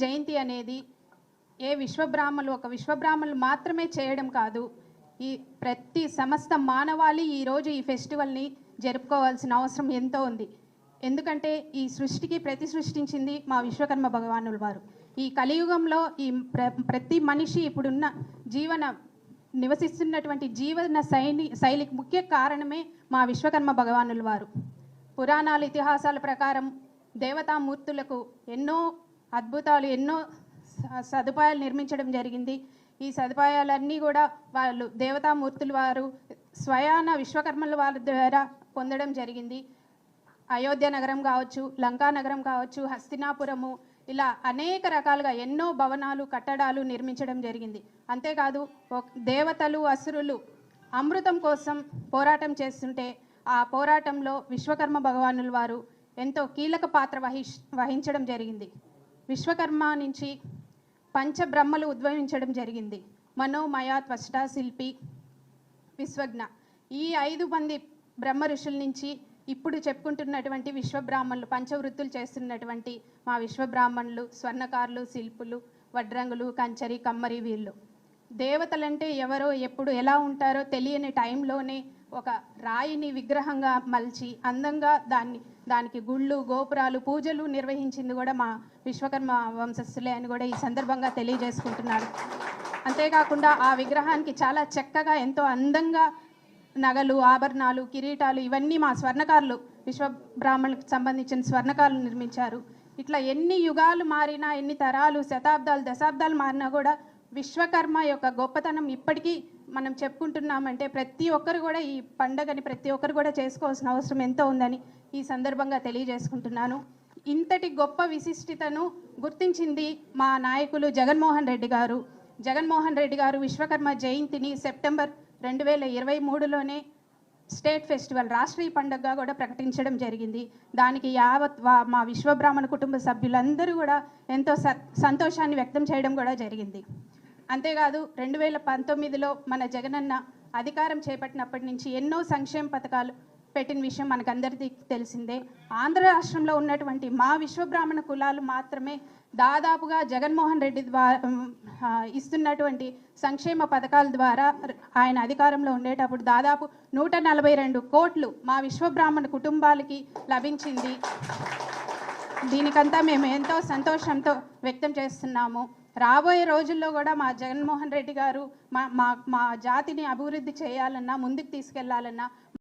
జయంతి అనేది ఏ విశ్వబ్రాహ్మణులు ఒక విశ్వబ్రాహ్మణులు మాత్రమే చేయడం కాదు, ఈ ప్రతి సమస్త మానవాళి ఈరోజు ఈ ఫెస్టివల్ని జరుపుకోవాల్సిన అవసరం ఎంతో ఉంది. ఎందుకంటే ఈ సృష్టికి సృష్టించింది మా విశ్వకర్మ భగవానుల వారు. ఈ కలియుగంలో ఈ ప్రతి మనిషి ఇప్పుడున్న నివసిస్తున్నటువంటి జీవన శైలికి ముఖ్య కారణమే మా విశ్వకర్మ భగవానుల వారు. పురాణాల ఇతిహాసాల ప్రకారం దేవతామూర్తులకు ఎన్నో అద్భుతాలు, ఎన్నో సదుపాయాలు నిర్మించడం జరిగింది. ఈ సదుపాయాలన్నీ కూడా వాళ్ళు దేవతామూర్తుల వారు స్వయాన విశ్వకర్మల వారి ద్వారా పొందడం జరిగింది. అయోధ్య నగరం కావచ్చు, లంకా నగరం కావచ్చు, హస్తినాపురము, ఇలా అనేక రకాలుగా ఎన్నో భవనాలు, కట్టడాలు నిర్మించడం జరిగింది. అంతేకాదు దేవతలు, అసురులు అమృతం కోసం పోరాటం చేస్తుంటే ఆ పోరాటంలో విశ్వకర్మ భగవానుల వారు ఎంతో కీలక పాత్ర వహించడం జరిగింది. విశ్వకర్మ నుంచి పంచబ్రహ్మలు ఉద్భవించడం జరిగింది. మనోమయ, త్వష్ట, శిల్పి, విశ్వజ్ఞ. ఈ 5 మంది బ్రహ్మ ఋషుల నుంచి ఇప్పుడు చెప్పుకుంటున్నటువంటి విశ్వబ్రాహ్మణులు, పంచవృత్తులు చేస్తున్నటువంటి మా విశ్వబ్రాహ్మణులు, స్వర్ణకారులు, శిల్పులు, వడ్రంగులు, కంచరి, కమ్మరి, వీళ్ళు దేవతలంటే ఎవరో ఎప్పుడు ఎలా ఉంటారో తెలియని టైంలోనే ఒక రాయిని విగ్రహంగా మలిచి అందంగా దానికి గుళ్ళు, గోపురాలు, పూజలు నిర్వహించింది కూడా మా విశ్వకర్మ వంశస్థులే అని కూడా ఈ సందర్భంగా తెలియజేసుకుంటున్నారు. అంతేకాకుండా ఆ విగ్రహానికి చాలా చక్కగా ఎంతో అందంగా నగలు, ఆభరణాలు, కిరీటాలు ఇవన్నీ మా స్వర్ణకారులు, విశ్వబ్రాహ్మణులకు సంబంధించిన స్వర్ణకారులు నిర్మించారు. ఇట్లా ఎన్ని యుగాలు మారినా, ఎన్ని తరాలు, శతాబ్దాలు, దశాబ్దాలు మారినా కూడా విశ్వకర్మ యొక్క గొప్పతనం ఇప్పటికీ మనం చెప్పుకుంటున్నామంటే ప్రతి ఒక్కరు కూడా ఈ పండగని ప్రతి ఒక్కరు కూడా చేసుకోవాల్సిన అవసరం ఎంతో ఉందని ఈ సందర్భంగా తెలియజేసుకుంటున్నాను. ఇంతటి గొప్ప విశిష్టతను గుర్తించింది మా నాయకులు జగన్మోహన్ రెడ్డి గారు. జగన్మోహన్ రెడ్డి గారు విశ్వకర్మ జయంతిని సెప్టెంబర్ 2023లోనే స్టేట్ ఫెస్టివల్, రాష్ట్రీయ పండుగగా కూడా ప్రకటించడం జరిగింది. దానికి యావత్ మా విశ్వబ్రాహ్మణ కుటుంబ సభ్యులందరూ కూడా ఎంతో సంతోషాన్ని వ్యక్తం చేయడం కూడా జరిగింది. అంతేకాదు 2019లో మన జగనన్న అధికారం చేపట్టినప్పటి నుంచి ఎన్నో సంక్షేమ పథకాలు పెట్టిన విషయం మనకందరికీ తెలిసిందే. ఆంధ్ర రాష్ట్రంలో ఉన్నటువంటి మా విశ్వబ్రాహ్మణ కులాలు మాత్రమే దాదాపుగా జగన్మోహన్ రెడ్డి ఇస్తున్నటువంటి సంక్షేమ పథకాల ద్వారా ఆయన అధికారంలో ఉండేటప్పుడు దాదాపు 142 కోట్లు మా విశ్వబ్రాహ్మణ కుటుంబాలకి లభించింది. దీనికంతా మేము ఎంతో సంతోషంతో వ్యక్తం చేస్తున్నాము. రాబోయే రోజుల్లో కూడా మా జగన్మోహన్ రెడ్డి గారు మా జాతిని అభివృద్ధి చేయాలన్నా, ముందుకు తీసుకెళ్లాలన్నా